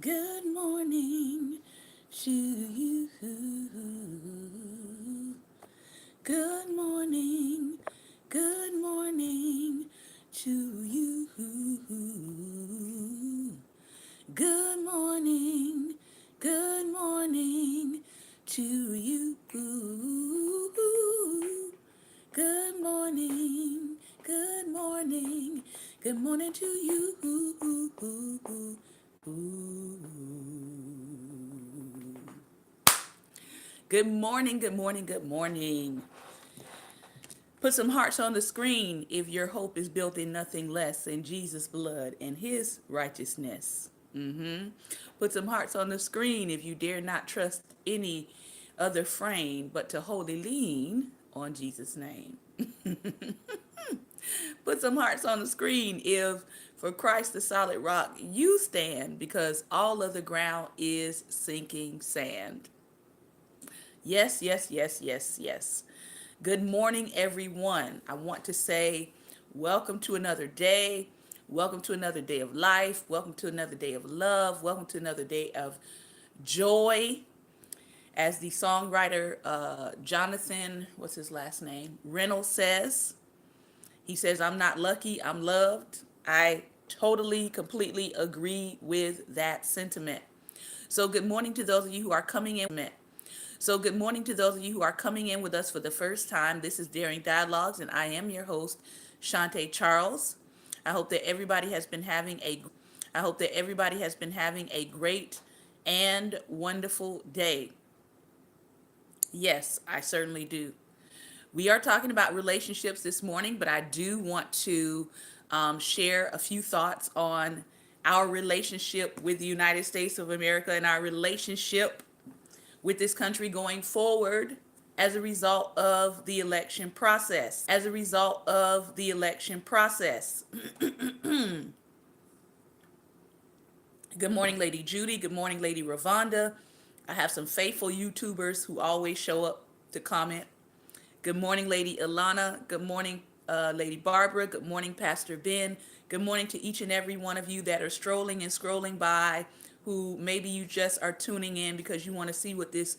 Good morning to you. Good morning. Good morning to you. Good morning. Good morning to you. Good morning. Good morning. Good morning to you. Good morning, good morning, good morning. Put some hearts on the screen if your hope is built in nothing less than Jesus' blood and his righteousness. Put some hearts on the screen if you dare not trust any other frame but to wholly lean on Jesus' name. Put some hearts on the screen if for Christ the solid rock you stand because all of the ground is sinking sand. Yes, yes, yes, yes, yes. Good morning, everyone. I want to say welcome to another day. Welcome to another day of life. Welcome to another day of love. Welcome to another day of joy. As the songwriter Jonathan, what's his last name? Reynolds says, he says, I'm not lucky, I'm loved. I totally, completely agree with that sentiment. So good morning to those of you who are coming in. So good morning to those of you who are coming in with us for the first time. This is Daring Dialogues, and I am your host, Shante Charles. I hope that everybody has been having a great and wonderful day. Yes, I certainly do. We are talking about relationships this morning, but I do want to share a few thoughts on our relationship with the United States of America and our relationship with this country going forward as a result of the election process. Good morning, Lady Judy. Good morning, Lady Ravonda. I have some faithful YouTubers who always show up to comment. Good morning, Lady Ilana. Good morning, Lady Barbara. Good morning, Pastor Ben. Good morning to each and every one of you that are strolling and scrolling by, who maybe you just are tuning in because you want to see what this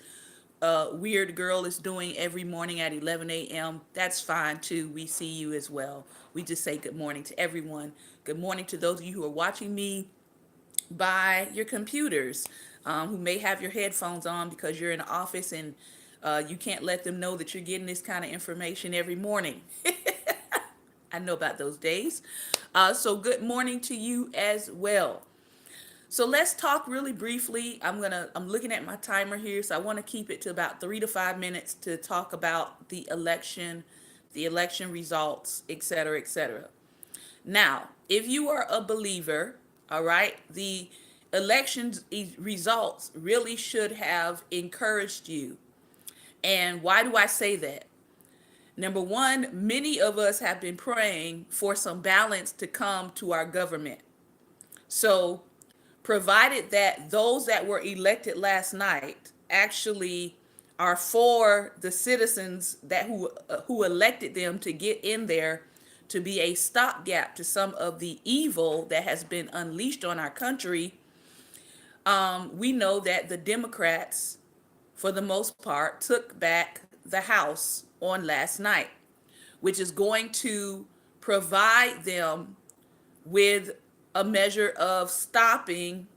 weird girl is doing every morning at 11 a.m. That's fine too. We see you as well. We just say good morning to everyone. Good morning to those of you who are watching me by your computers, who may have your headphones on because you're in the office and you can't let them know that you're getting this kind of information every morning. I know about those days. So good morning to you as well. So let's talk really briefly. I'm looking at my timer here, so I want to keep it to about 3 to 5 minutes to talk about the election results, etc., etc. Now, if you are a believer, all right, the results really should have encouraged you. And why do I say that? Number one, many of us have been praying for some balance to come to our government. So, provided that those that were elected last night actually are for the citizens that who elected them to get in there to be a stopgap to some of the evil that has been unleashed on our country, we know that the Democrats, for the most part, took back the House on last night, which is going to provide them with a measure of stopping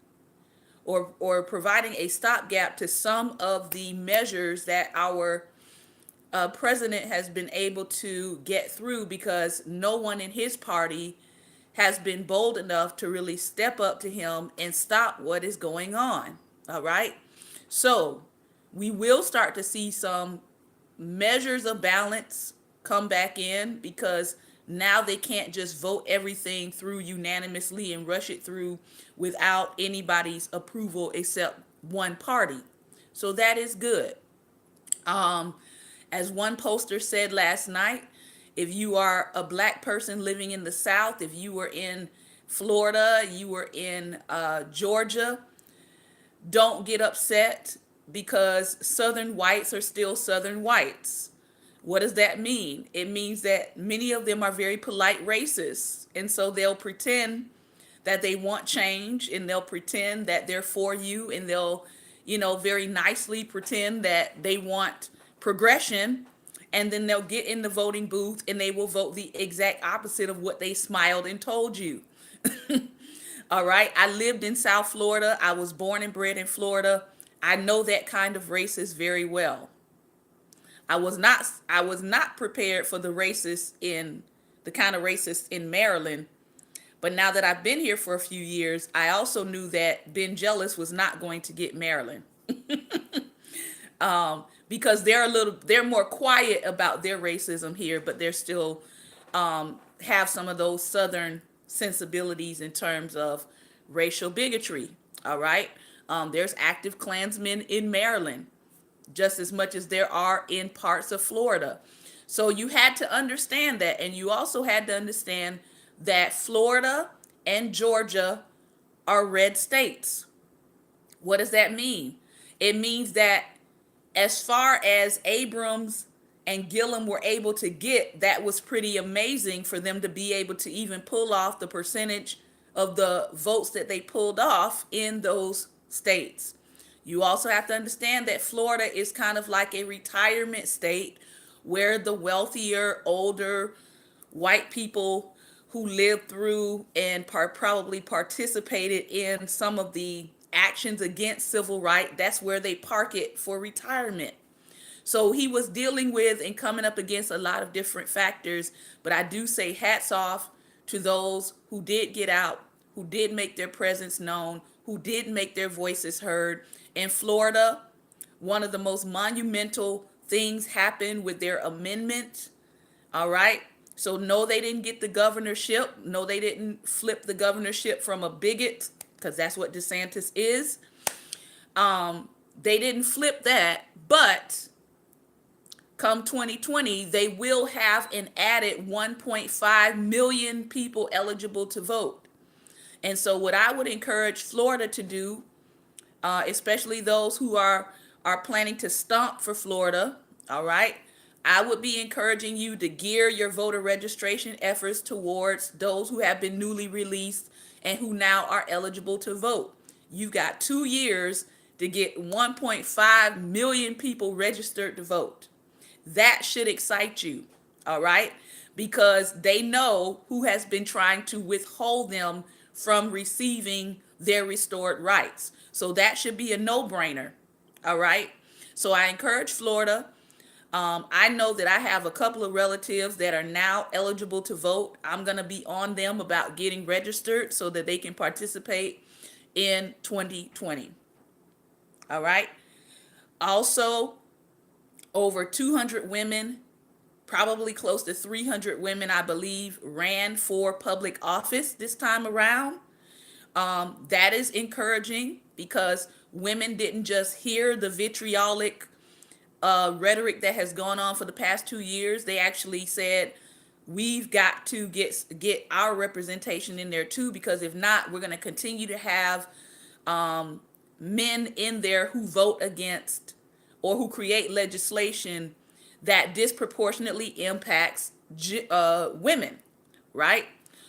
or providing a stopgap to some of the measures that our president has been able to get through because no one in his party has been bold enough to really step up to him and stop what is going on. All right. So we will start to see some measures of balance come back in because now they can't just vote everything through unanimously and rush it through without anybody's approval except one party. So that is good. Um, as one poster said last night, if you are a black person living in the South, if you were in Florida, you were in Georgia, don't get upset because Southern whites are still Southern whites. What does that mean? It means that many of them are very polite racists. And so they'll pretend that they want change, and they'll pretend that they're for you, and they'll, very nicely pretend that they want progression, and then they'll get in the voting booth and they will vote the exact opposite of what they smiled and told you. All right. I lived in South Florida. I was born and bred in Florida. I know that kind of racist very well. I was not prepared for the kind of racist in Maryland. But now that I've been here for a few years, I also knew that Ben Jealous was not going to get Maryland. Because they're more quiet about their racism here, but they're still have some of those Southern sensibilities in terms of racial bigotry. All right. There's active Klansmen in Maryland just as much as there are in parts of Florida. So you had to understand that. And you also had to understand that Florida and Georgia are red states. What does that mean? It means that as far as Abrams and Gillum were able to get, that was pretty amazing for them to be able to even pull off the percentage of the votes that they pulled off in those states. You also have to understand that Florida is kind of like a retirement state where the wealthier, older white people who lived through and probably participated in some of the actions against civil rights, that's where they park it for retirement. So he was dealing with and coming up against a lot of different factors. But I do say hats off to those who did get out, who did make their presence known, who did make their voices heard. In Florida, one of the most monumental things happened with their amendment. All right. So no, they didn't get the governorship. No, they didn't flip the governorship from a bigot, because that's what DeSantis is. They didn't flip that, but come 2020, they will have an added 1.5 million people eligible to vote. And so what I would encourage Florida to do, especially those who are planning to stomp for Florida, all right, I would be encouraging you to gear your voter registration efforts towards those who have been newly released and who now are eligible to vote. You've got 2 years to get 1.5 million people registered to vote. That should excite you, all right? Because they know who has been trying to withhold them from receiving their restored rights. So that should be a no-brainer, all right? So I encourage Florida. I know that I have a couple of relatives that are now eligible to vote. I'm going to be on them about getting registered so that they can participate in 2020. All right. Also, over 200 women, probably close to 300 women, I believe, ran for public office this time around. That is encouraging because women didn't just hear the vitriolic rhetoric that has gone on for the past 2 years. They actually said, we've got to get our representation in there too, because if not, we're going to continue to have men in there who vote against or who create legislation that disproportionately impacts women, right?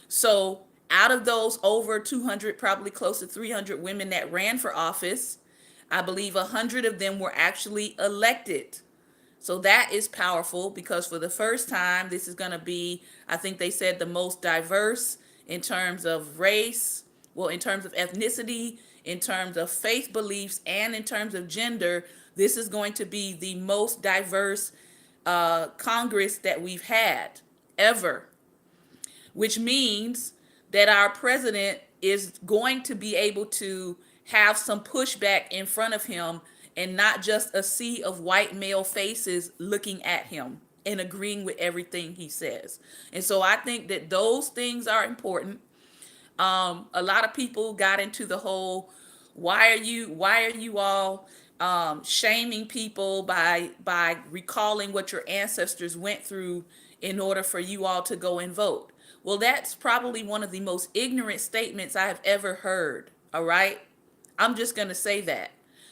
So out of those over 200, probably close to 300 women that ran for office, I believe 100 of them were actually elected. So that is powerful because for the first time, this is going to be, I think they said, the most diverse in terms of race, well, in terms of ethnicity, in terms of faith beliefs, and in terms of gender. This is going to be the most diverse Congress that we've had ever, which means that our president is going to be able to have some pushback in front of him and not just a sea of white male faces looking at him and agreeing with everything he says. And so I think that those things are important. A lot of people got into the whole, why are you all shaming people by recalling what your ancestors went through in order for you all to go and vote? Well, that's probably one of the most ignorant statements I have ever heard. All right. I'm just going to say that.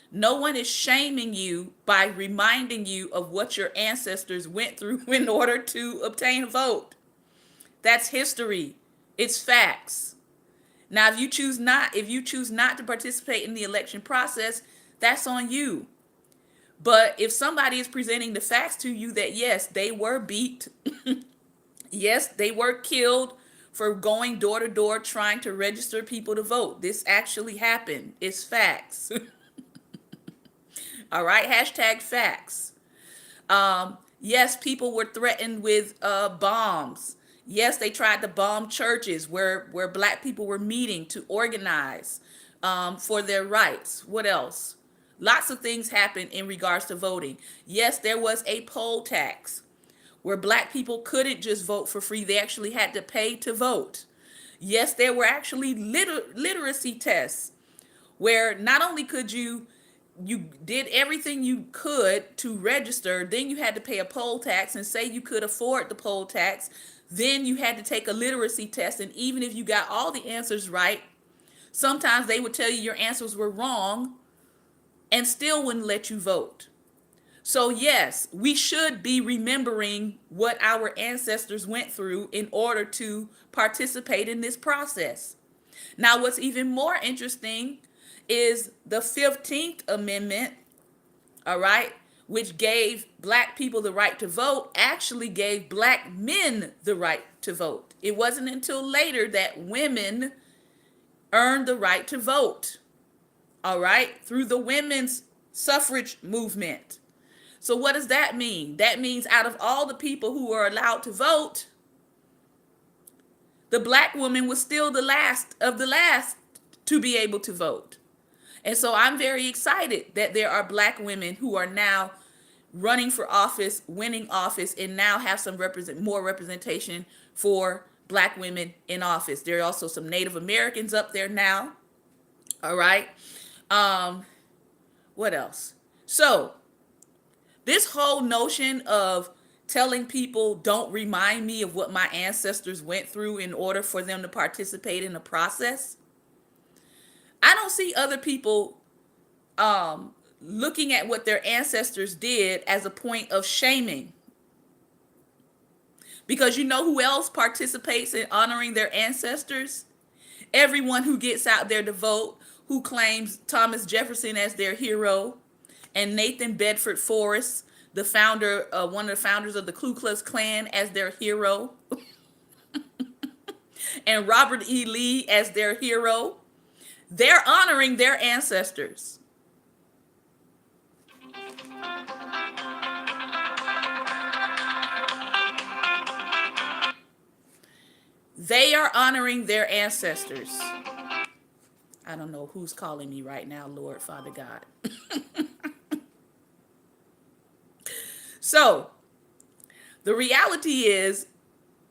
No one is shaming you by reminding you of what your ancestors went through in order to obtain a vote. That's history. It's facts. Now, if you choose not to participate in the election process, that's on you. But if somebody is presenting the facts to you that yes, they were beat, yes, they were killed for going door to door trying to register people to vote. This actually happened. It's facts. All right, hashtag facts. Yes, people were threatened with bombs. Yes, they tried to bomb churches where black people were meeting to organize for their rights. What else? Lots of things happened in regards to voting. Yes, there was a poll tax where black people couldn't just vote for free. They actually had to pay to vote. Yes, there were actually literacy tests where not only could you did everything you could to register, then you had to pay a poll tax, and say you could afford the poll tax, then you had to take a literacy test, and even if you got all the answers right, sometimes they would tell you your answers were wrong and still wouldn't let you vote. So yes, we should be remembering what our ancestors went through in order to participate in this process. Now, what's even more interesting is the 15th Amendment, all right, which gave black people the right to vote, actually gave black men the right to vote. It wasn't until later that women earned the right to vote, all right, through the women's suffrage movement. So what does that mean? That means out of all the people who were allowed to vote, the black woman was still the last of the last to be able to vote. And so I'm very excited that there are black women who are now running for office, winning office, and now have some more representation for black women in office. There are also some Native Americans up there now. All right. What else? So this whole notion of telling people don't remind me of what my ancestors went through in order for them to participate in the process. I don't see other people looking at what their ancestors did as a point of shaming. Because you know who else participates in honoring their ancestors? Everyone who gets out there to vote, who claims Thomas Jefferson as their hero, and Nathan Bedford Forrest, the founder, one of the founders of the Ku Klux Klan, as their hero, and Robert E. Lee as their hero. They're honoring their ancestors. They are honoring their ancestors. I don't know who's calling me right now, Lord Father God. So, the reality is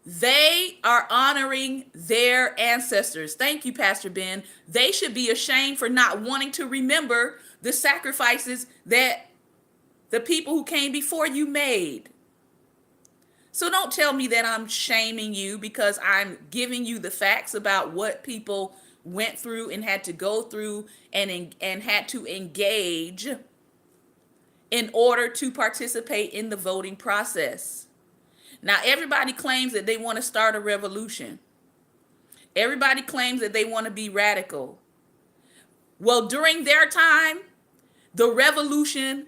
they are honoring their ancestors. Thank you, Pastor Ben. They should be ashamed for not wanting to remember the sacrifices that the people who came before you made. So don't tell me that I'm shaming you because I'm giving you the facts about what people went through and had to go through and had to engage in order to participate in the voting process. Now, everybody claims that they want to start a revolution. Everybody claims that they want to be radical. Well, during their time, the revolution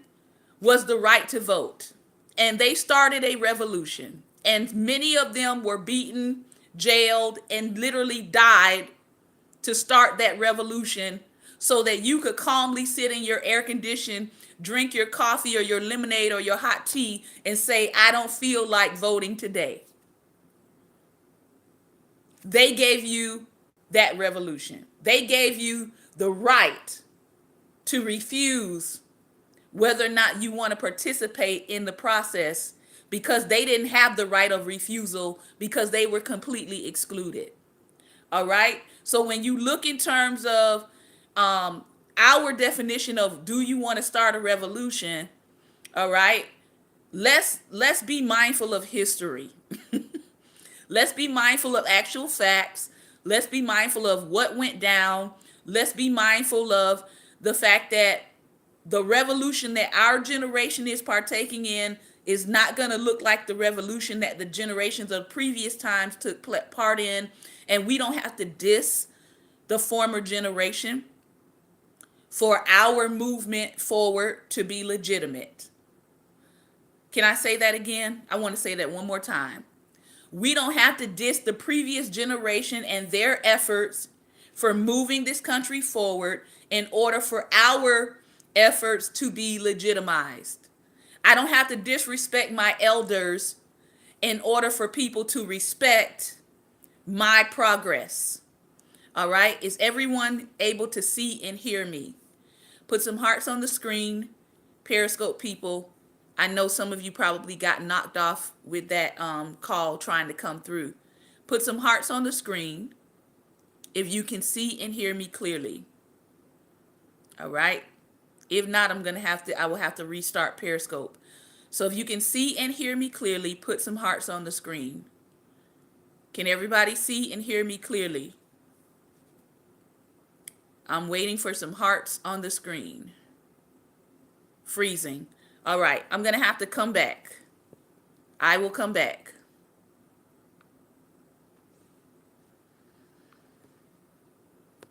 was the right to vote. And they started a revolution. And many of them were beaten, jailed, and literally died to start that revolution so that you could calmly sit in your air conditioned, drink your coffee or your lemonade or your hot tea and say, I don't feel like voting today. They gave you that revolution. They gave you the right to refuse whether or not you want to participate in the process because they didn't have the right of refusal because they were completely excluded. All right. So when you look in terms of our definition of do you want to start a revolution, all right, let's be mindful of history. Let's be mindful of actual facts. Let's be mindful of what went down. Let's be mindful of the fact that the revolution that our generation is partaking in is not going to look like the revolution that the generations of previous times took part in. And we don't have to diss the former generation for our movement forward to be legitimate. Can I say that again? I want to say that one more time. We don't have to diss the previous generation and their efforts for moving this country forward in order for our efforts to be legitimized. I don't have to disrespect my elders in order for people to respect my progress. All right? Is everyone able to see and hear me? Put some hearts on the screen, Periscope people. I know some of you probably got knocked off with that call trying to come through. Put some hearts on the screen if you can see and hear me clearly. All right? If not, I will have to restart Periscope. So if you can see and hear me clearly, put some hearts on the screen. Can everybody see and hear me clearly? I'm waiting for some hearts on the screen. Freezing. All right, I'm going to have to come back. I will come back.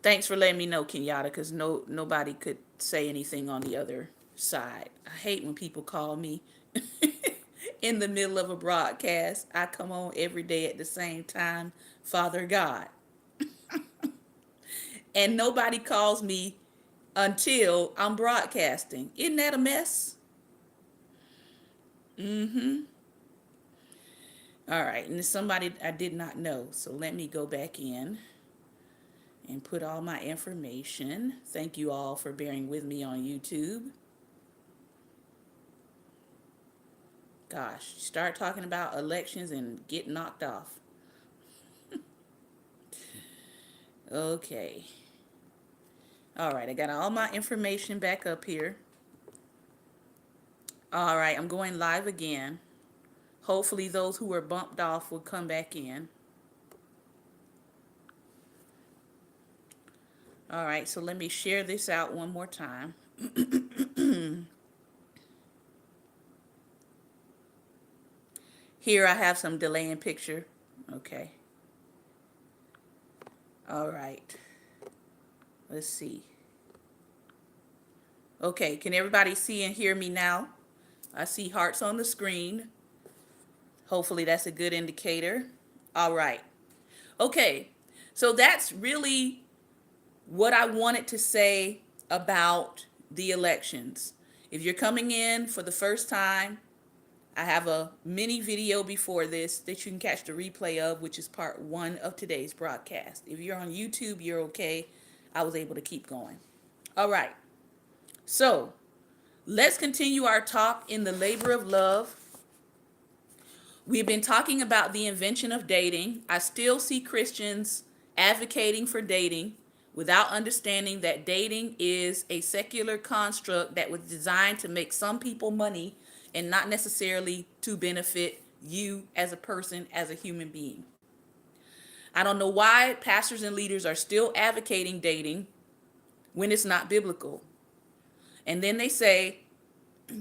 Thanks for letting me know, Kenyatta, because nobody could say anything on the other side. I hate when people call me in the middle of a broadcast. I come on every day at the same time, Father God. And nobody calls me until I'm broadcasting. Isn't that a mess? All right, and there's somebody I did not know, so let me go back in and put all my information. Thank you all for bearing with me on YouTube. Gosh, start talking about elections and get knocked off. Okay. All right, I got all my information back up here. All right, I'm going live again. Hopefully those who were bumped off will come back in. All right, so let me share this out one more time. Here I have some delay in picture. Okay. All right. Let's see. Okay, can everybody see and hear me now? I see hearts on the screen. Hopefully that's a good indicator. All right. Okay, so that's really what I wanted to say about the elections. If you're coming in for the first time, I have a mini video before this that you can catch the replay of, which is part 1 of today's broadcast. If you're on YouTube, you're okay. I was able to keep going. All right. So let's continue our talk in the labor of love. We've been talking about the invention of dating. I still see Christians advocating for dating without understanding that dating is a secular construct that was designed to make some people money and not necessarily to benefit you as a person, as a human being. I don't know why pastors and leaders are still advocating dating when it's not biblical. And then they say,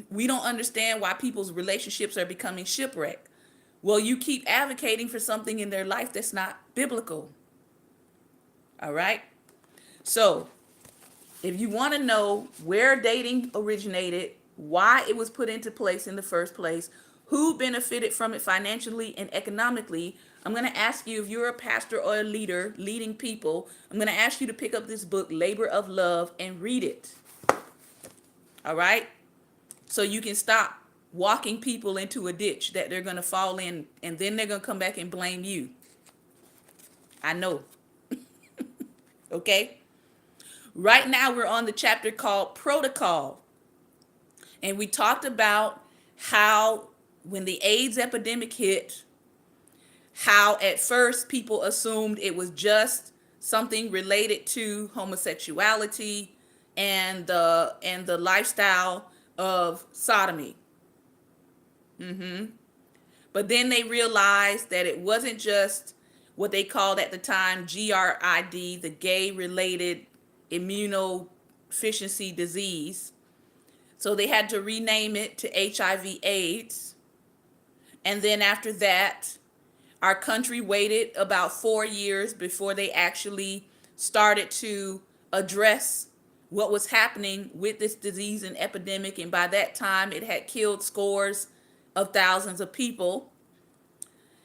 we don't understand why people's relationships are becoming shipwrecked. Well, you keep advocating for something in their life that's not biblical. All right? So, if you want to know where dating originated, why it was put into place in the first place, who benefited from it financially and economically, I'm going to ask you, if you're a pastor or a leader leading people, I'm going to ask you to pick up this book, Labor of Love, and read it. All right? So you can stop walking people into a ditch that they're going to fall in, and then they're going to come back and blame you. I know. Okay? Right now we're on the chapter called Protocol. And we talked about how when the AIDS epidemic hit, how at first people assumed it was just something related to homosexuality and the lifestyle of sodomy. But then they realized that it wasn't just what they called at the time GRID, the gay-related immunodeficiency disease. So they had to rename it to HIV/AIDS. And then after that, our country waited about 4 years before they actually started to address what was happening with this disease and epidemic. And by that time, it had killed scores of thousands of people.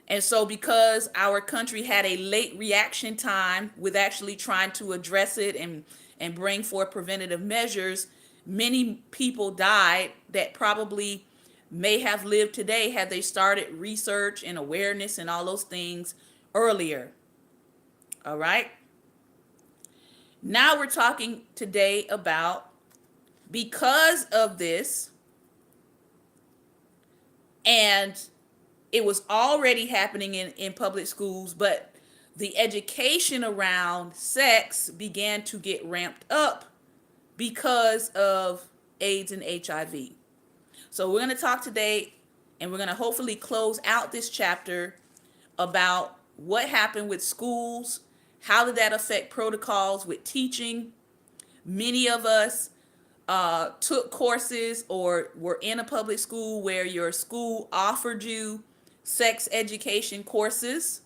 And so, because our country had a late reaction time with actually trying to address it and bring forth preventative measures, many people died that probably may have lived today had they started research and awareness and all those things earlier. All right. Now we're talking today about, because of this, and it was already happening in public schools, but the education around sex began to get ramped up because of AIDS and HIV. So we're going to talk today, and we're going to hopefully close out this chapter about what happened with schools, how did that affect protocols with teaching. Many of us took courses or were in a public school where your school offered you sex education courses.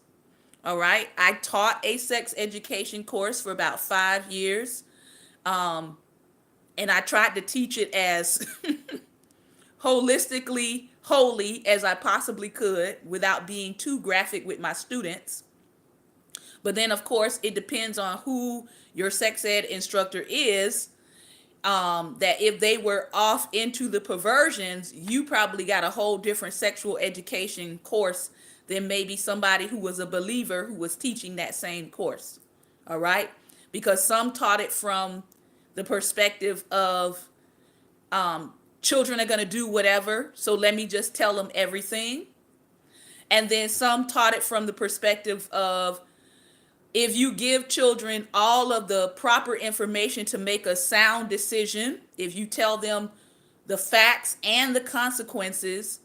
All right. I taught a sex education course for about 5 years. And I tried to teach it as holistically holy as I possibly could without being too graphic with my students. But then, of course, it depends on who your sex ed instructor is. That if they were off into the perversions, you probably got a whole different sexual education course than maybe somebody who was a believer who was teaching that same course. All right. Because some taught it from the perspective of children are going to do whatever, so let me just tell them everything. And then some taught it from the perspective of, if you give children all of the proper information to make a sound decision, if you tell them the facts and the consequences,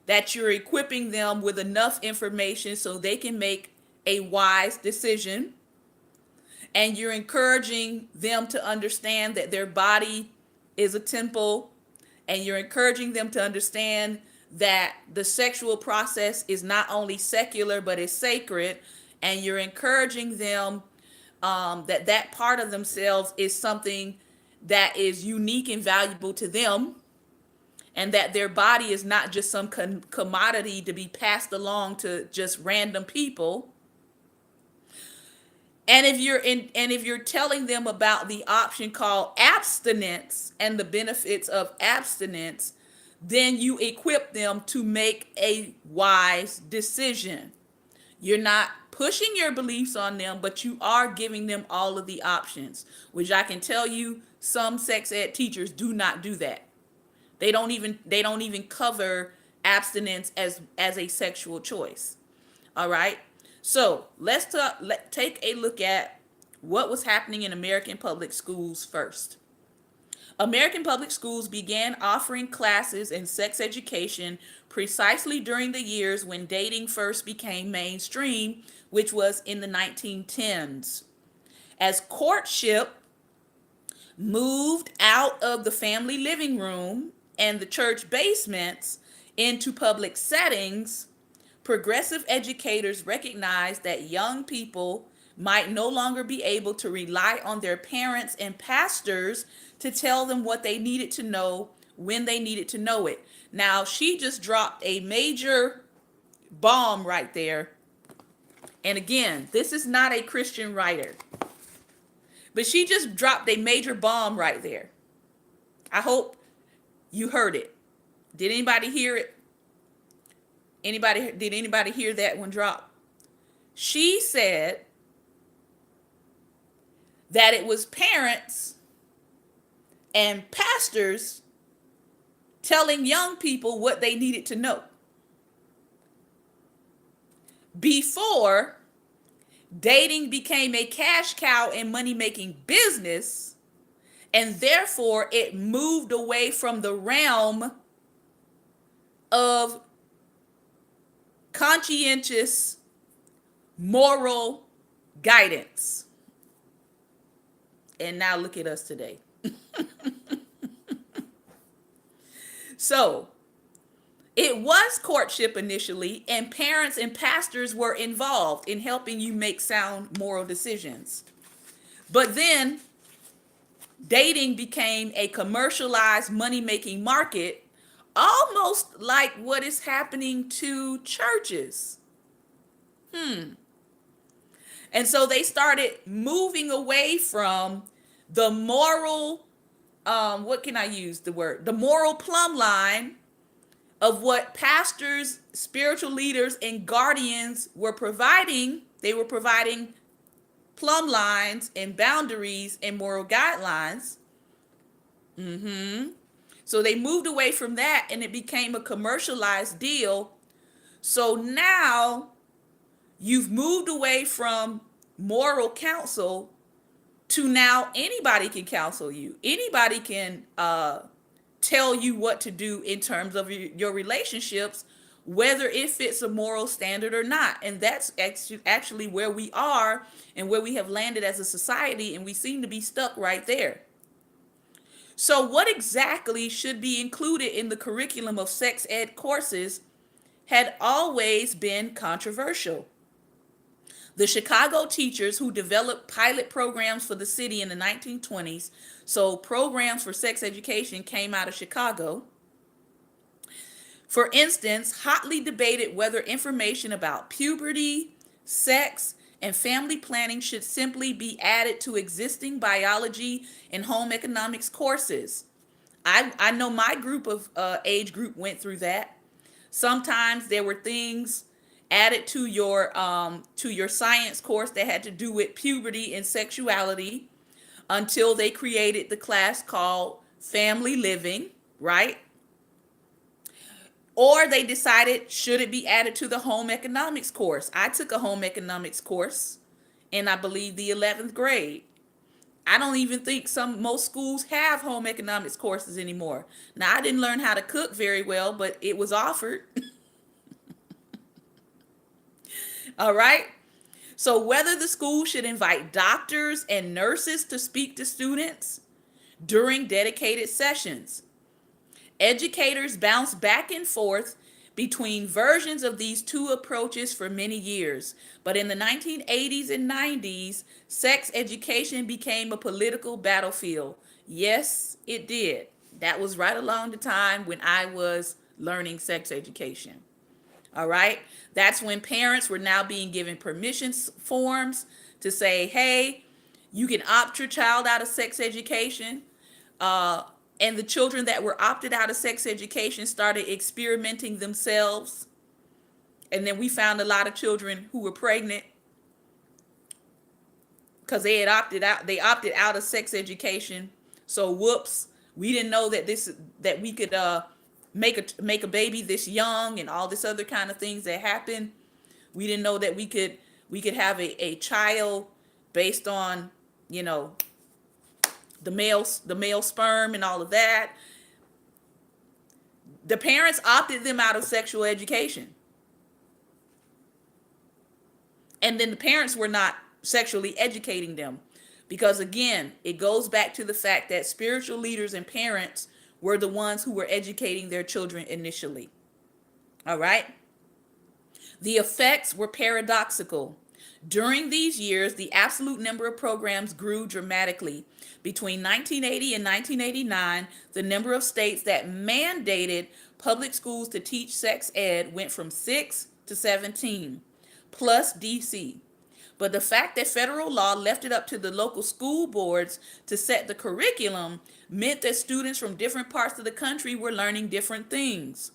that you're equipping them with enough information so they can make a wise decision. And you're encouraging them to understand that their body is a temple. And you're encouraging them to understand that the sexual process is not only secular, but it's sacred. And you're encouraging them that that part of themselves is something that is unique and valuable to them, and that their body is not just some commodity to be passed along to just random people. And if you're telling them about the option called abstinence and the benefits of abstinence, then you equip them to make a wise decision. You're not pushing your beliefs on them, but you are giving them all of the options, which I can tell you some sex ed teachers do not do that. They don't even cover abstinence as a sexual choice. All right. So let's take a look at what was happening in American public schools first. American public schools began offering classes in sex education precisely during the years when dating first became mainstream, which was in the 1910s. As courtship moved out of the family living room and the church basements into public settings, progressive educators recognized that young people might no longer be able to rely on their parents and pastors to tell them what they needed to know when they needed to know it. Now, she just dropped a major bomb right there. And again, this is not a Christian writer, but she just dropped a major bomb right there. I hope you heard it. Did anybody hear it? Did anybody hear that one drop? She said that it was parents and pastors telling young people what they needed to know. Before dating became a cash cow and money-making business, and therefore it moved away from the realm of conscientious moral guidance. And now look at us today. So it was courtship initially, and parents and pastors were involved in helping you make sound moral decisions. But then dating became a commercialized money-making market, almost like what is happening to churches. And so they started moving away from the moral, what can I use the word? The moral plumb line of what pastors, spiritual leaders, and guardians were providing. They were providing plumb lines and boundaries and moral guidelines. So they moved away from that and it became a commercialized deal. So now you've moved away from moral counsel to now anybody can counsel you. Anybody can tell you what to do in terms of your relationships, whether it fits a moral standard or not. And that's actually where we are and where we have landed as a society, and we seem to be stuck right there. So, what exactly should be included in the curriculum of sex ed courses had always been controversial. The Chicago teachers who developed pilot programs for the city in the 1920s, so programs for sex education came out of Chicago, for instance, hotly debated whether information about puberty, sex, and family planning should simply be added to existing biology and home economics courses. I know my group of age group went through that. Sometimes there were things added to your science course that had to do with puberty and sexuality until they created the class called family living, right? Or they decided, should it be added to the home economics course? I took a home economics course in, I believe, the 11th grade. I don't even think most schools have home economics courses anymore. Now, I didn't learn how to cook very well, but it was offered. All right. So whether the school should invite doctors and nurses to speak to students during dedicated sessions. Educators bounce back and forth between versions of these two approaches for many years. But in the 1980s and 90s, sex education became a political battlefield. Yes, it did. That was right along the time when I was learning sex education. All right. That's when parents were now being given permission forms to say, hey, you can opt your child out of sex education. And the children that were opted out of sex education started experimenting themselves. And then we found a lot of children who were pregnant because they had opted out. They opted out of sex education. So whoops, we didn't know that we could make a baby this young and all this other kind of things that happen. We didn't know that we could have a child based on, the male sperm and all of that. The parents opted them out of sexual education. And then the parents were not sexually educating them, because again, it goes back to the fact that spiritual leaders and parents were the ones who were educating their children initially. All right. The effects were paradoxical. During these years, the absolute number of programs grew dramatically. Between 1980 and 1989, the number of states that mandated public schools to teach sex ed went from 6 to 17, plus DC. But the fact that federal law left it up to the local school boards to set the curriculum meant that students from different parts of the country were learning different things.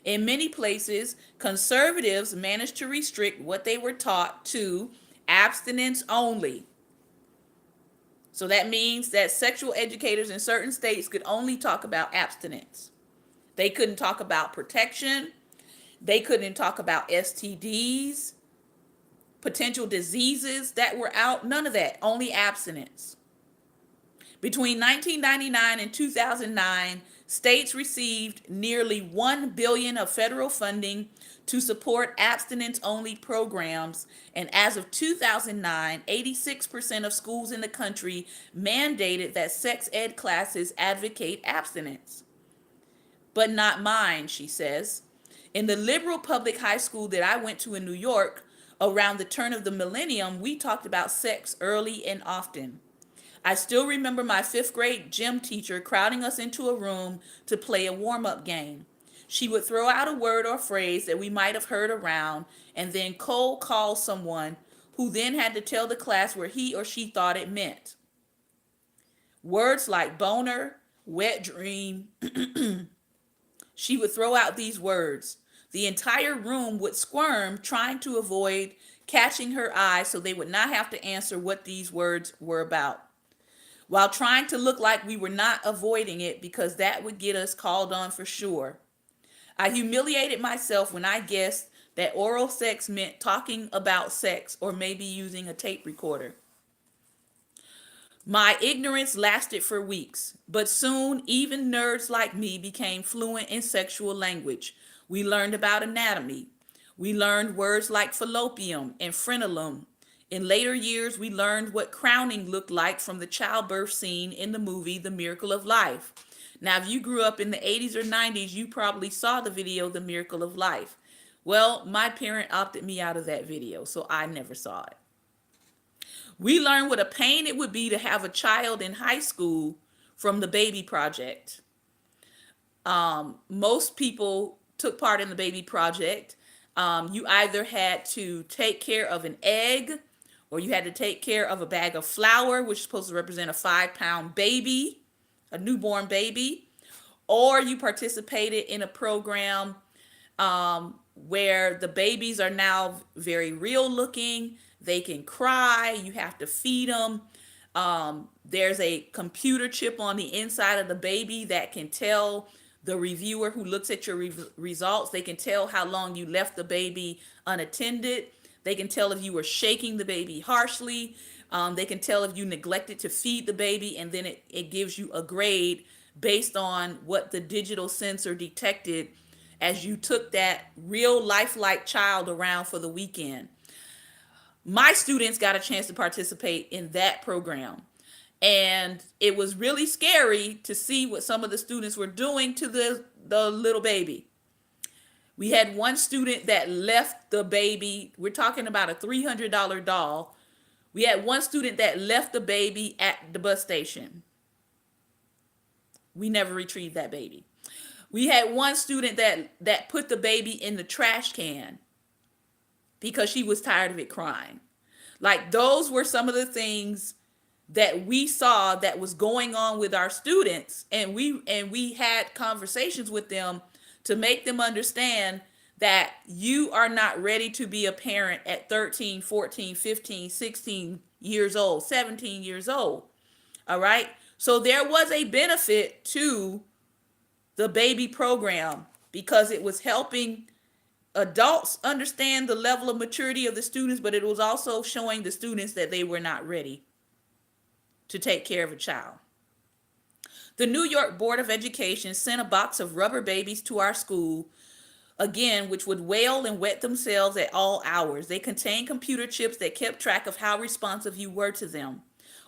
In many places, conservatives managed to restrict what they were taught to abstinence only. So that means that sexual educators in certain states could only talk about abstinence. They couldn't talk about protection. They couldn't talk about STDs, potential diseases that were out. None of that, only abstinence. Between 1999 and 2009, states received nearly $1 billion of federal funding to support abstinence-only programs, and as of 2009, 86% of schools in the country mandated that sex ed classes advocate abstinence. But not mine, she says. In the liberal public high school that I went to in New York, around the turn of the millennium, we talked about sex early and often. I still remember my fifth grade gym teacher crowding us into a room to play a warm up game. She would throw out a word or phrase that we might have heard around and then cold call someone who then had to tell the class where he or she thought it meant. Words like boner, wet dream, she would throw out these words. The entire room would squirm, trying to avoid catching her eye so they would not have to answer what these words were about, while trying to look like we were not avoiding it because that would get us called on for sure. I humiliated myself when I guessed that oral sex meant talking about sex or maybe using a tape recorder. My ignorance lasted for weeks, but soon even nerds like me became fluent in sexual language. We learned about anatomy. We learned words like fallopian and frenulum. In later years, we learned what crowning looked like from the childbirth scene in the movie The Miracle of Life. Now, if you grew up in the 80s or 90s, you probably saw the video The Miracle of Life. Well, my parent opted me out of that video, so I never saw it. We learned what a pain it would be to have a child in high school from the baby project. Most people took part in the baby project. You either had to take care of an egg, or you had to take care of a bag of flour, which is supposed to represent a 5-pound baby, a newborn baby, or you participated in a program where the babies are now very real looking. They can cry. You have to feed them. There's a computer chip on the inside of the baby that can tell the reviewer who looks at your results. They can tell how long you left the baby unattended. They can tell if you were shaking the baby harshly. They can tell if you neglected to feed the baby, and then it gives you a grade based on what the digital sensor detected as you took that real lifelike child around for the weekend. My students got a chance to participate in that program. And it was really scary to see what some of the students were doing to the little baby. We had one student that left the baby. We're talking about a $300 doll. We had one student that left the baby at the bus station. We never retrieved that baby. We had one student that put the baby in the trash can because she was tired of it crying. Like, those were some of the things that we saw that was going on with our students, and we had conversations with them to make them understand that you are not ready to be a parent at 13, 14, 15, 16 years old, 17 years old. All right? So there was a benefit to the baby program because it was helping adults understand the level of maturity of the students, but it was also showing the students that they were not ready to take care of a child. The New York Board of Education sent a box of rubber babies to our school, again, which would wail and wet themselves at all hours. They contained computer chips that kept track of how responsive you were to them.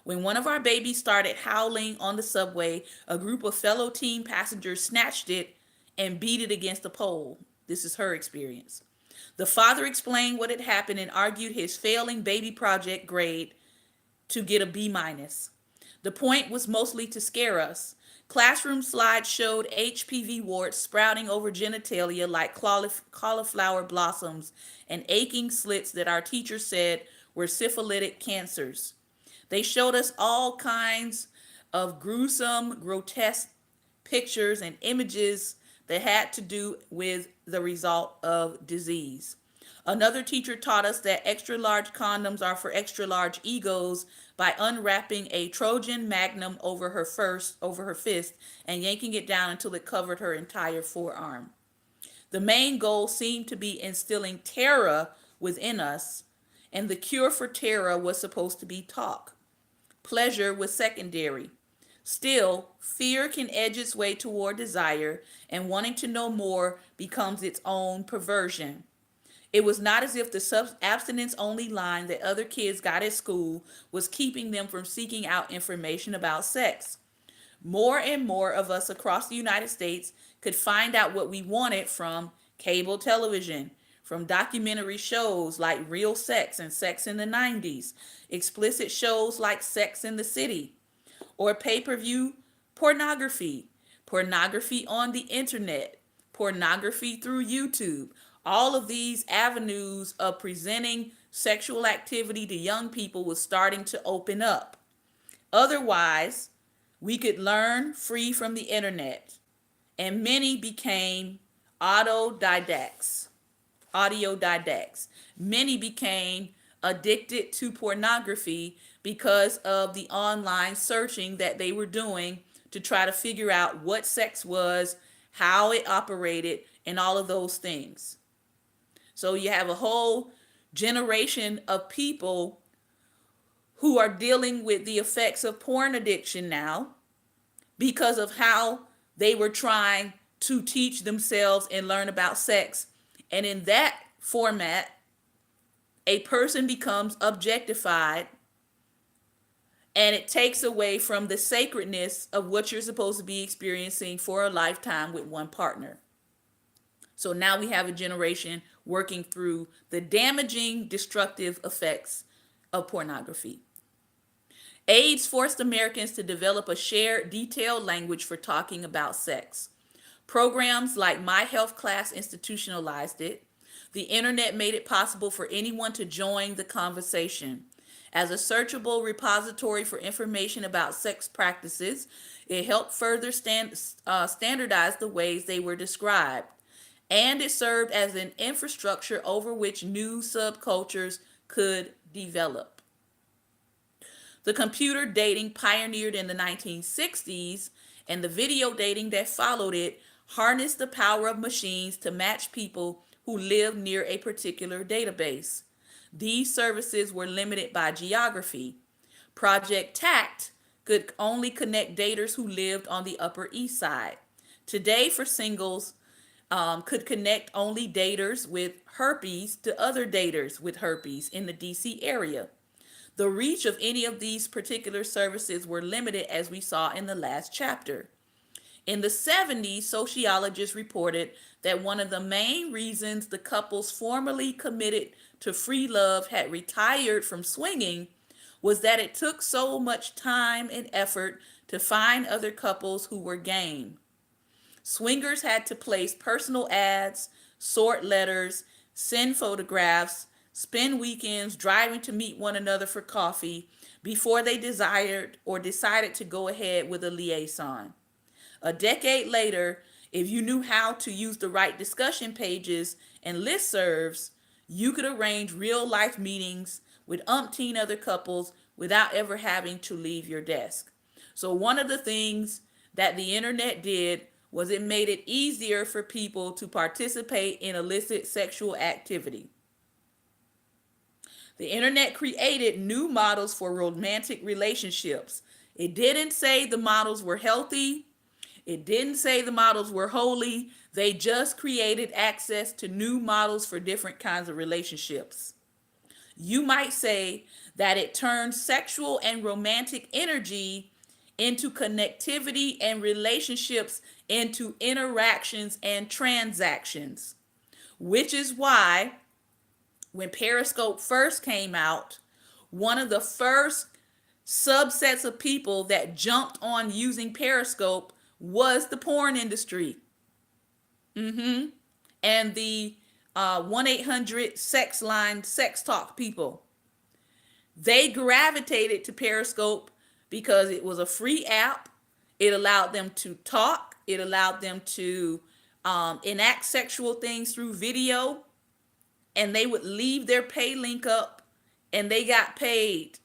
When one of our babies started howling on the subway, a group of fellow teen passengers snatched it and beat it against a pole. This is her experience. The father explained what had happened and argued his failing baby project grade to get a B minus. The point was mostly to scare us. Classroom slides showed HPV warts sprouting over genitalia like cauliflower blossoms and aching slits that our teacher said were syphilitic cancers. They showed us all kinds of gruesome, grotesque pictures and images that had to do with the result of disease. Another teacher taught us that extra large condoms are for extra large egos by unwrapping a Trojan Magnum over her fist and yanking it down until it covered her entire forearm. The main goal seemed to be instilling terror within us, and the cure for terror was supposed to be talk. Pleasure was secondary. Still, fear can edge its way toward desire, and wanting to know more becomes its own perversion. It was not as if the abstinence-only line that other kids got at school was keeping them from seeking out information about sex. More and more of us across the United States could find out what we wanted from cable television, from documentary shows like Real Sex and Sex in the 90s, explicit shows like Sex in the City, or pay-per-view pornography, pornography on the internet, pornography through YouTube. All of these avenues of presenting sexual activity to young people was starting to open up. Otherwise, we could learn free from the internet, and many became autodidacts. Audiodidacts. Many became addicted to pornography because of the online searching that they were doing to try to figure out what sex was, how it operated, and all of those things. So you have a whole generation of people who are dealing with the effects of porn addiction now because of how they were trying to teach themselves and learn about sex. And in that format, a person becomes objectified, and it takes away from the sacredness of what you're supposed to be experiencing for a lifetime with one partner. So now we have a generation working through the damaging, destructive effects of pornography. AIDS forced Americans to develop a shared, detailed language for talking about sex. Programs like My Health Class institutionalized it. The internet made it possible for anyone to join the conversation. As a searchable repository for information about sex practices, it helped further standardize the ways they were described. And it served as an infrastructure over which new subcultures could develop. The computer dating pioneered in the 1960s and the video dating that followed it harnessed the power of machines to match people who lived near a particular database. These services were limited by geography. Project TACT could only connect daters who lived on the Upper East Side. Today, for singles, could connect only daters with herpes to other daters with herpes in the DC area. The reach of any of these particular services were limited, as we saw in the last chapter. In the 70s, sociologists reported that one of the main reasons the couples formerly committed to free love had retired from swinging was that it took so much time and effort to find other couples who were game. Swingers had to place personal ads, sort letters, send photographs, spend weekends driving to meet one another for coffee before they desired or decided to go ahead with a liaison. A decade later, if you knew how to use the right discussion pages and listservs, you could arrange real life meetings with umpteen other couples without ever having to leave your desk. So one of the things that the internet did was it made it easier for people to participate in illicit sexual activity. The internet created new models for romantic relationships. It didn't say the models were healthy. It didn't say the models were holy. They just created access to new models for different kinds of relationships. You might say that it turned sexual and romantic energy into connectivity and relationships into interactions and transactions, which is why when Periscope first came out, one of the first subsets of people that jumped on using Periscope was the porn industry. And the 1-800 sex line sex talk people. They gravitated to Periscope because it was a free app. It allowed them to talk. It allowed them to enact sexual things through video. And they would leave their pay link up and they got paid.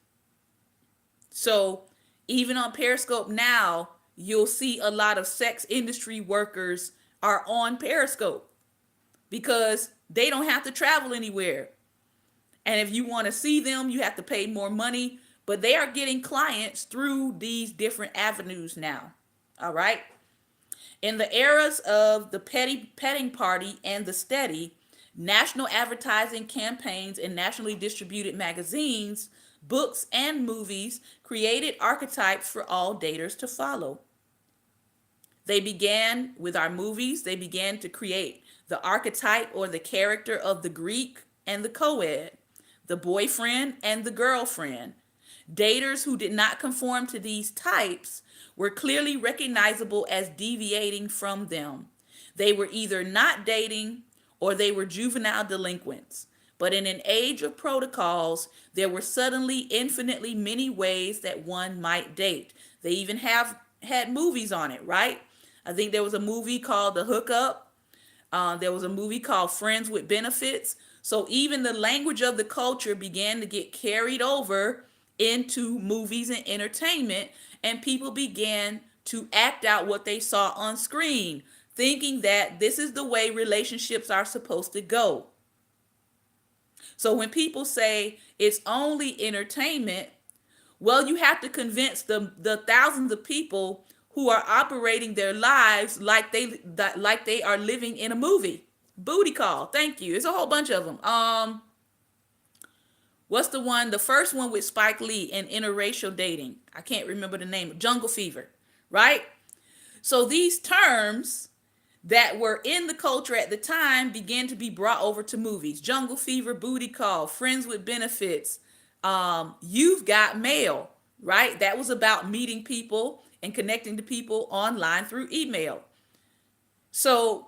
So even on Periscope now, you'll see a lot of sex industry workers are on Periscope because they don't have to travel anywhere. And if you want to see them, you have to pay more money, but they are getting clients through these different avenues now. All right. In the eras of the petting party and the steady, national advertising campaigns and nationally distributed magazines, books, and movies created archetypes for all daters to follow. They began with our movies. They began to create the archetype or the character of the Greek and the co-ed, the boyfriend and the girlfriend. Daters who did not conform to these types were clearly recognizable as deviating from them. They were either not dating or they were juvenile delinquents. But in an age of protocols, there were suddenly infinitely many ways that one might date. They even have had movies on it, right? I think there was a movie called The Hookup. There was a movie called Friends with Benefits. So even the language of the culture began to get carried over into movies and entertainment, and people began to act out what they saw on screen, thinking that this is the way relationships are supposed to go. So when people say it's only entertainment, well, you have to convince the thousands of people who are operating their lives like they are living in a movie. Booty Call, thank you. It's a whole bunch of them. What's the one? The first one with Spike Lee and interracial dating. I can't remember the name. Jungle Fever, right? So these terms that were in the culture at the time began to be brought over to movies. Jungle Fever, Booty Call, Friends with Benefits, You've Got Mail, right? That was about meeting people and connecting to people online through email. So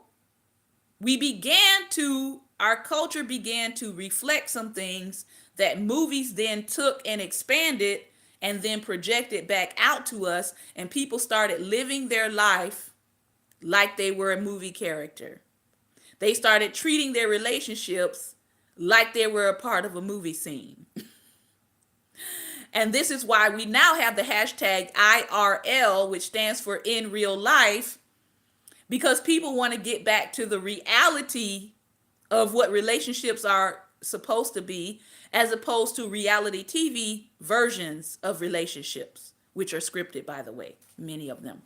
our culture began to reflect some things that movies then took and expanded and then projected back out to us, and people started living their life like they were a movie character. They started treating their relationships like they were a part of a movie scene. And this is why we now have the hashtag IRL, which stands for in real life, because people want to get back to the reality of what relationships are supposed to be, as opposed to reality TV versions of relationships, which are scripted, by the way, many of them.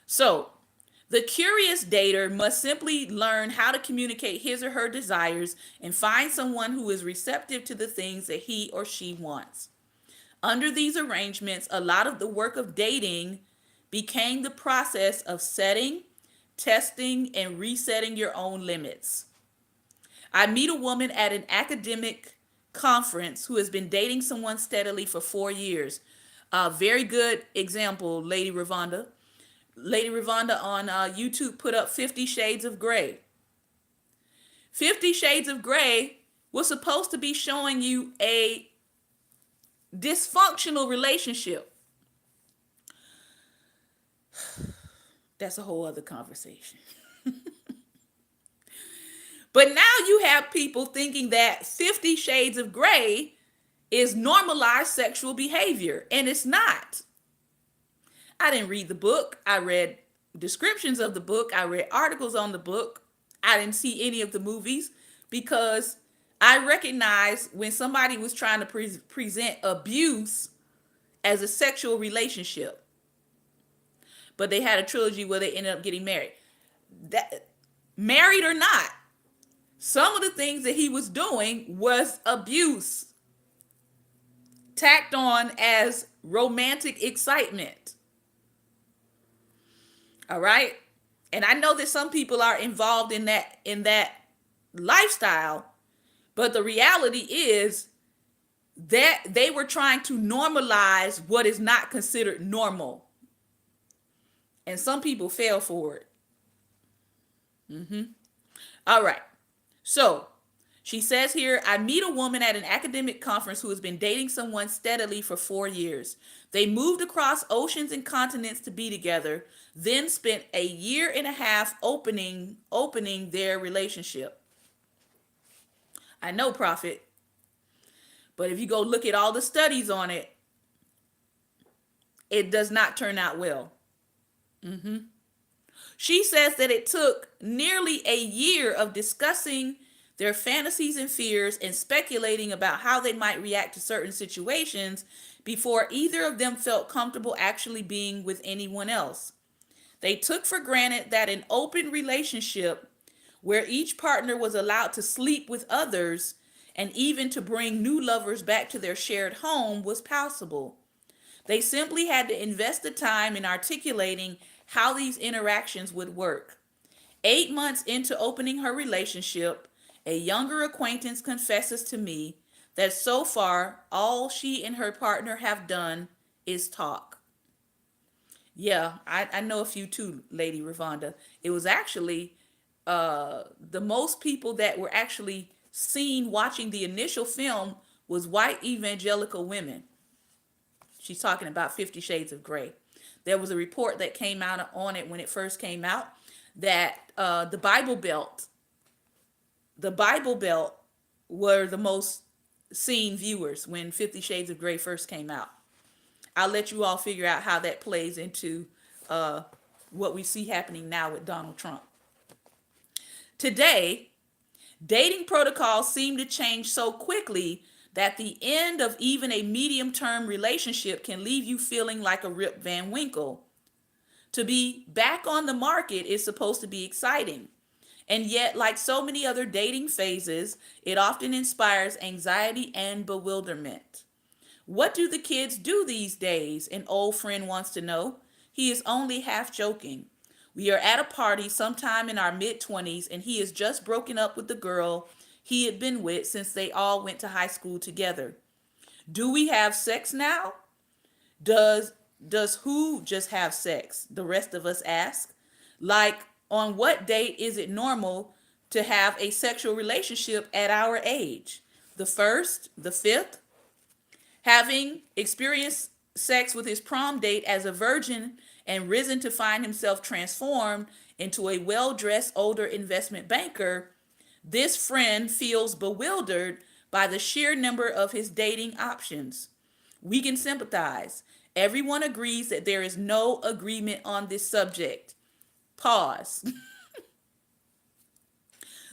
So the curious dater must simply learn how to communicate his or her desires and find someone who is receptive to the things that he or she wants. Under these arrangements, a lot of the work of dating became the process of setting, testing, and resetting your own limits. I meet a woman at an academic conference who has been dating someone steadily for 4 years. Very good example, Lady Ravonda. Lady Ravonda on YouTube put up 50 Shades of Grey. 50 Shades of Grey was supposed to be showing you a dysfunctional relationship. That's a whole other conversation. But now you have people thinking that 50 Shades of Grey is normalized sexual behavior, and it's not. I didn't read the book. I read descriptions of the book. I read articles on the book. I didn't see any of the movies because I recognized when somebody was trying to present abuse as a sexual relationship. But they had a trilogy where they ended up getting married. Married or not, some of the things that he was doing was abuse, tacked on as romantic excitement. All right? And I know that some people are involved in that lifestyle, but the reality is that they were trying to normalize what is not considered normal. And some people fell for it. All right. So she says here, I meet a woman at an academic conference who has been dating someone steadily for 4 years. They moved across oceans and continents to be together, then spent a year and a half opening their relationship. I know, Prophet, but if you go look at all the studies on it, it does not turn out well. She says that it took nearly a year of discussing their fantasies and fears and speculating about how they might react to certain situations before either of them felt comfortable actually being with anyone else. They took for granted that an open relationship where each partner was allowed to sleep with others and even to bring new lovers back to their shared home was possible. They simply had to invest the time in articulating how these interactions would work. 8 months into opening her relationship, a younger acquaintance confesses to me that so far all she and her partner have done is talk. Yeah, I know a few too, Lady Ravonda. It was actually the most people that were actually seen watching the initial film was white evangelical women. She's talking about 50 Shades of Grey. There was a report that came out on it when it first came out that the Bible Belt were the most seen viewers when 50 Shades of Grey first came out. I'll let you all figure out how that plays into uh, what we see happening now with Donald Trump. Today, dating protocols seem to change so quickly that the end of even a medium term relationship can leave you feeling like a Rip Van Winkle. To be back on the market is supposed to be exciting. And yet, like so many other dating phases, it often inspires anxiety and bewilderment. What do the kids do these days? An old friend wants to know. He is only half joking. We are at a party sometime in our mid 20s, and he has just broken up with the girl he had been with since they all went to high school together. Do we have sex now? Does does who just have sex? The rest of us ask. Like, on what date is it normal to have a sexual relationship at our age? The first, the fifth? Having experienced sex with his prom date as a virgin and risen to find himself transformed into a well dressed older investment banker, this friend feels bewildered by the sheer number of his dating options. We can sympathize. Everyone agrees that there is no agreement on this subject. Pause.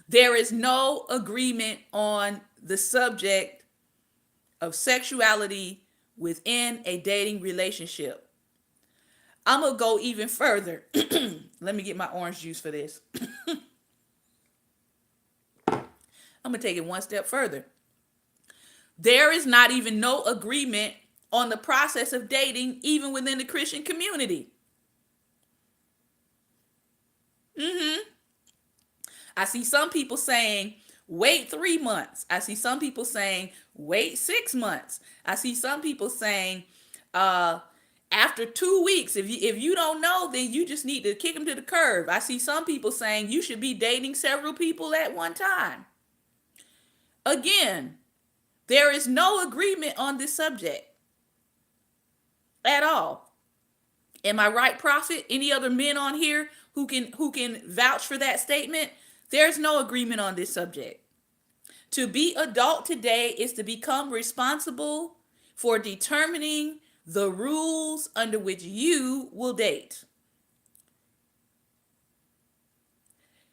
There is no agreement on the subject of sexuality within a dating relationship. I'm going to go even further. Let me get my orange juice for this. I'm going to take it one step further. There is not even no agreement on the process of dating, even within the Christian community. I see some people saying, wait 3 months. I see some people saying, wait 6 months. I see some people saying, after 2 weeks, if you don't know, then you just need to kick them to the curb. I see some people saying you should be dating several people at one time. Again, there is no agreement on this subject at all. Am I right, Prophet? Any other men on here who can vouch for that statement? There's no agreement on this subject. To be adult today is to become responsible for determining the rules under which you will date.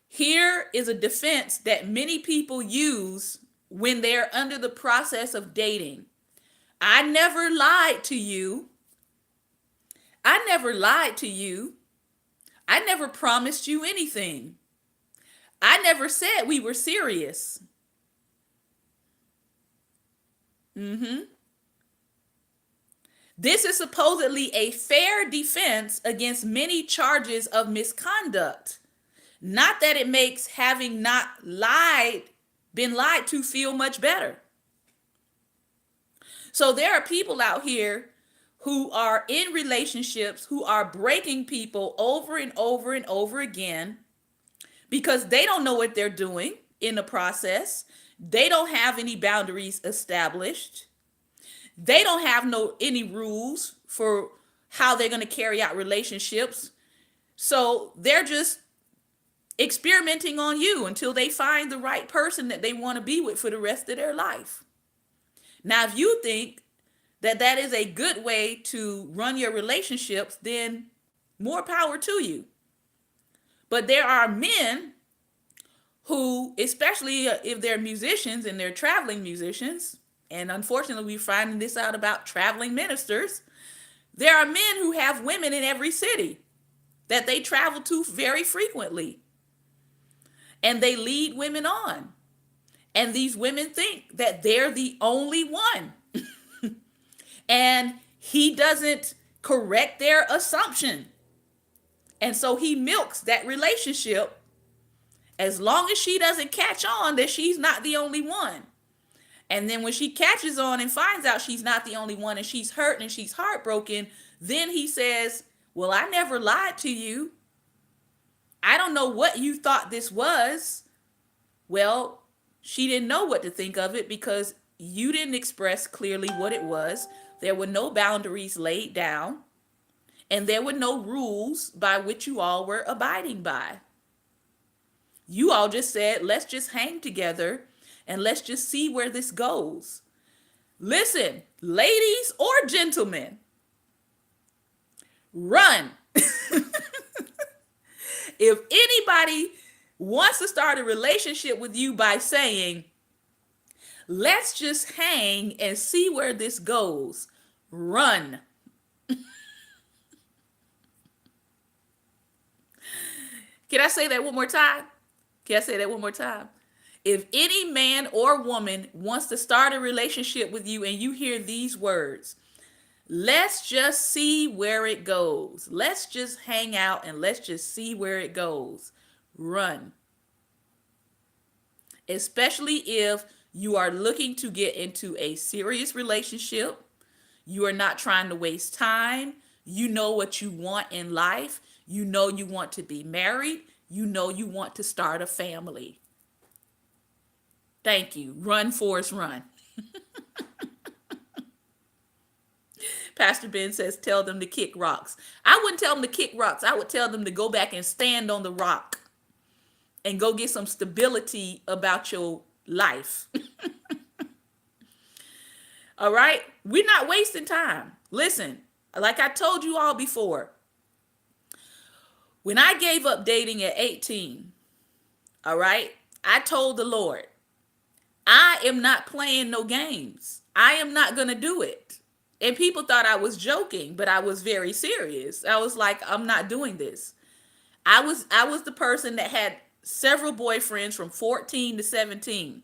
Here is a defense that many people use when they're under the process of dating. I never lied to you. I never lied to you. I never promised you anything. I never said we were serious. This is supposedly a fair defense against many charges of misconduct. Not that it makes having not been lied to feel much better. So there are people out here who are in relationships who are breaking people over and over and over again because they don't know what they're doing in the process. They don't have any boundaries established. They don't have any rules for how they're going to carry out relationships. So they're just experimenting on you until they find the right person that they want to be with for the rest of their life. Now, if you think that that is a good way to run your relationships, then more power to you. But there are men who, especially if they're musicians and they're traveling musicians, and unfortunately we're finding this out about traveling ministers, there are men who have women in every city that they travel to very frequently. And they lead women on. And these women think that they're the only one. And he doesn't correct their assumption. And so he milks that relationship as long as she doesn't catch on that she's not the only one. And then when she catches on and finds out she's not the only one and she's hurt and she's heartbroken, then he says, well, I never lied to you. I don't know what you thought this was. Well, she didn't know what to think of it because you didn't express clearly what it was. There were no boundaries laid down, and there were no rules by which you all were abiding by. You all just said, let's just hang together and let's just see where this goes. Listen, ladies or gentlemen, run. If anybody wants to start a relationship with you by saying, let's just hang and see where this goes, run. Can I say that one more time? Can I say that one more time? If any man or woman wants to start a relationship with you and you hear these words, let's just see where it goes. Let's just hang out and let's just see where it goes. Run. Especially if you are looking to get into a serious relationship. You are not trying to waste time. You know what you want in life. You know you want to be married. You know you want to start a family. Thank you. Run, Forrest, run. Pastor Ben says, tell them to kick rocks. I wouldn't tell them to kick rocks. I would tell them to go back and stand on the rock and go get some stability about your life. All right? We're not wasting time. Listen, like I told you all before, when I gave up dating at 18, all right, I told the Lord, I am not playing no games. I am not going to do it. And people thought I was joking, but I was very serious. I was like, I'm not doing this. I was the person that had several boyfriends from 14 to 17.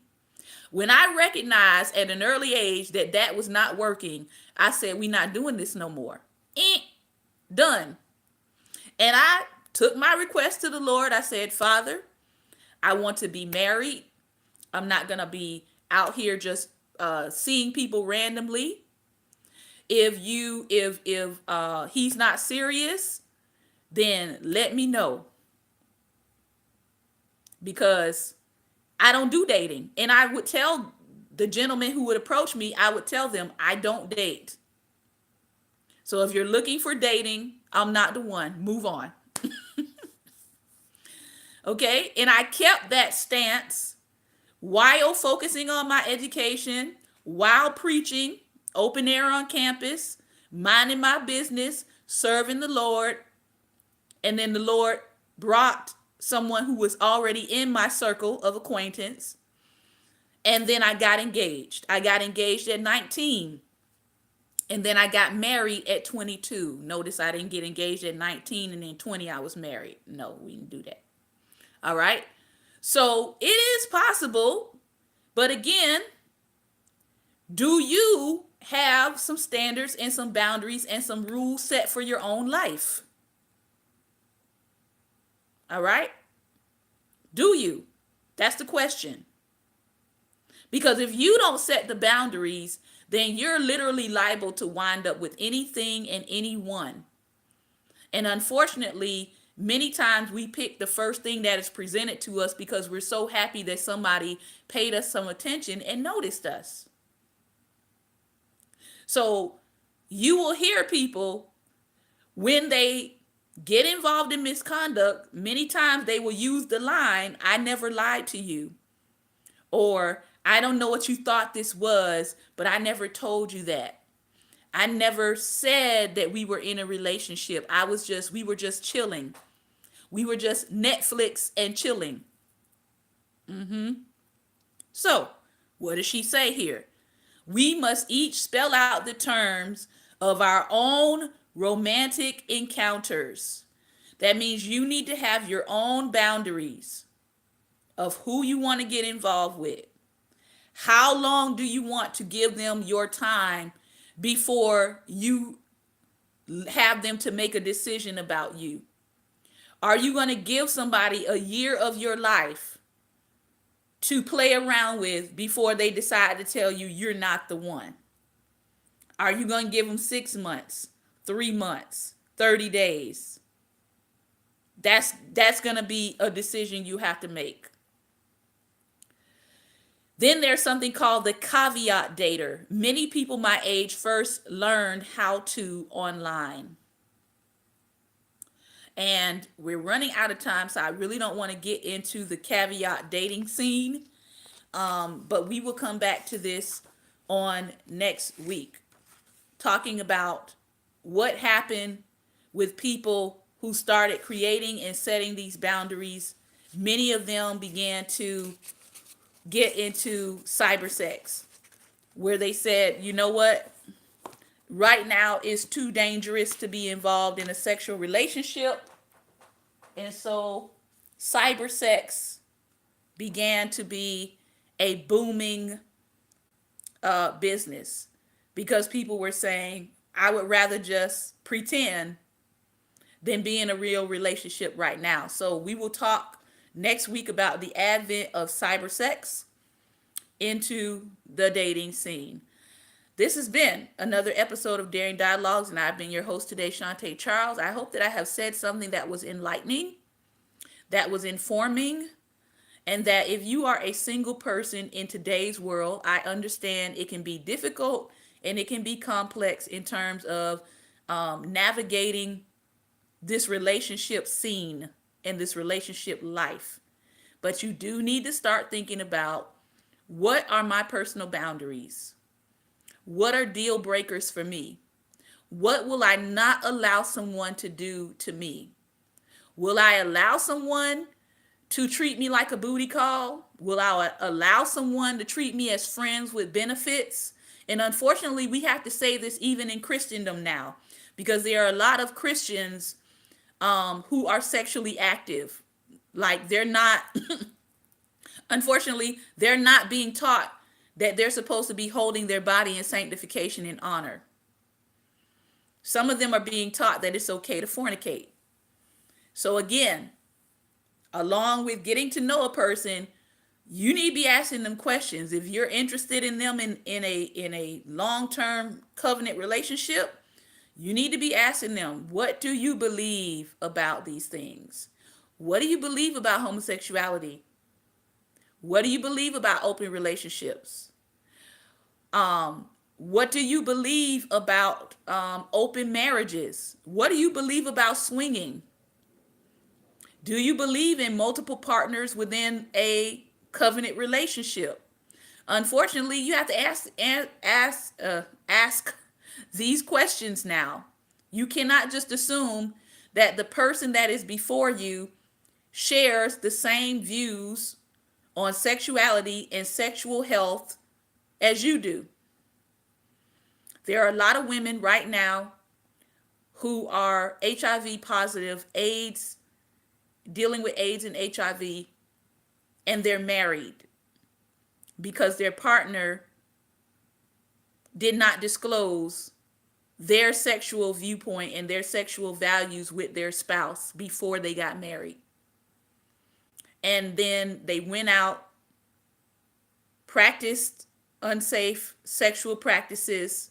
When I recognized at an early age that that was not working, I said, we're not doing this no more. Done. And I took my request to the Lord. I said, Father, I want to be married. I'm not going to be out here just seeing people randomly. If he's not serious, then let me know. Because I don't do dating. And I would tell the gentlemen who would approach me, I would tell them, I don't date. So if you're looking for dating, I'm not the one. Move on. Okay? And I kept that stance while focusing on my education, while preaching, open air on campus, minding my business, serving the Lord. And then the Lord brought someone who was already in my circle of acquaintance. And then I got engaged. I got engaged at 19. And then I got married at 22. Notice I didn't get engaged at 19 and then 20 I was married. No, we didn't do that. All right. So it is possible. But again, do you have some standards and some boundaries and some rules set for your own life? All right? Do you? That's the question. Because if you don't set the boundaries, then you're literally liable to wind up with anything and anyone. And unfortunately, many times we pick the first thing that is presented to us because we're so happy that somebody paid us some attention and noticed us. So you will hear people, when they get involved in misconduct, many times they will use the line, I never lied to you. Or, I don't know what you thought this was, but I never told you that. I never said that we were in a relationship. We were just chilling. We were just Netflix and chilling. So, what does she say here? We must each spell out the terms of our own romantic encounters. That means you need to have your own boundaries of who you want to get involved with. How long do you want to give them your time before you have them to make a decision about you? Are you going to give somebody a year of your life to play around with before they decide to tell you you're not the one? Are you going to give them 6 months, 3 months, 30 days? That's going to be a decision you have to make. Then there's something called the caveat dater. Many people my age first learned how to online. And we're running out of time, so I really don't want to get into the caveat dating scene. But we will come back to this on next week, talking about what happened with people who started creating and setting these boundaries. Many of them began to get into cyber sex, where they said, you know what, right now it's too dangerous to be involved in a sexual relationship. And so cyber sex began to be a booming business, because people were saying, I would rather just pretend than be in a real relationship right now. So we will talk next week about the advent of cyber sex into the dating scene. This has been another episode of Daring Dialogues, and I've been your host today, Shantae Charles. I hope that I have said something that was enlightening, that was informing, and that if you are a single person in today's world, I understand it can be difficult and it can be complex in terms of navigating this relationship scene and this relationship life. But you do need to start thinking about, what are my personal boundaries? What are deal breakers for me? What will I not allow someone to do to me? Will I allow someone to treat me like a booty call? Will I allow someone to treat me as friends with benefits? And unfortunately, we have to say this even in Christendom now, because there are a lot of Christians who are sexually active. Like, they're not, unfortunately, they're not being taught that they're supposed to be holding their body in sanctification and honor. Some of them are being taught that it's okay to fornicate. So again, along with getting to know a person, you need to be asking them questions. If you're interested in them in a long-term covenant relationship, you need to be asking them, what do you believe about these things? What do you believe about homosexuality? What do you believe about open relationships? What do you believe about open marriages? What do you believe about swinging? Do you believe in multiple partners within a covenant relationship? Unfortunately, you have to ask these questions now. You cannot just assume that the person that is before you shares the same views on sexuality and sexual health as you do. There are a lot of women right now who are HIV positive, dealing with AIDS and HIV, and they're married because their partner did not disclose their sexual viewpoint and their sexual values with their spouse before they got married. And then they went out, practiced unsafe sexual practices,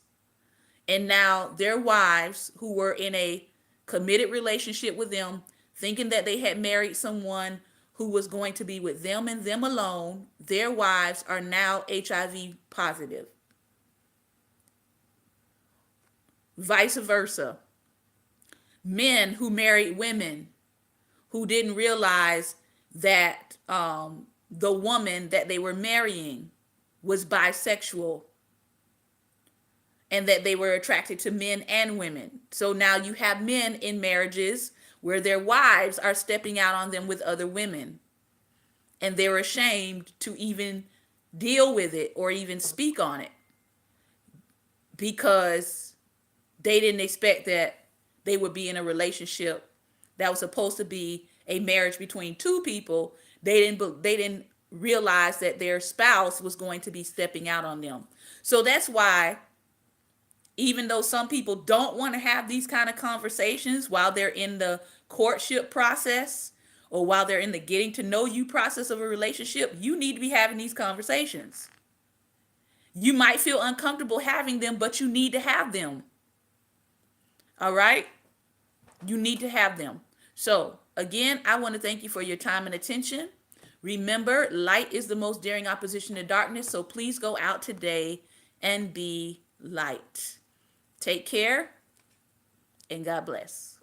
and now their wives, who were in a committed relationship with them, thinking that they had married someone who was going to be with them and them alone, their wives are now HIV positive. Vice versa. Men who married women who didn't realize that the woman that they were marrying was bisexual and that they were attracted to men and women. So now you have men in marriages where their wives are stepping out on them with other women, and they're ashamed to even deal with it or even speak on it because they didn't expect that they would be in a relationship that was supposed to be a marriage between two people. They didn't realize that their spouse was going to be stepping out on them. So that's why, even though some people don't want to have these kind of conversations while they're in the courtship process or while they're in the getting to know you process of a relationship, you need to be having these conversations. You might feel uncomfortable having them, but you need to have them. All right? You need to have them. So, again, I want to thank you for your time and attention. Remember, light is the most daring opposition to darkness. So please go out today and be light. Take care and God bless.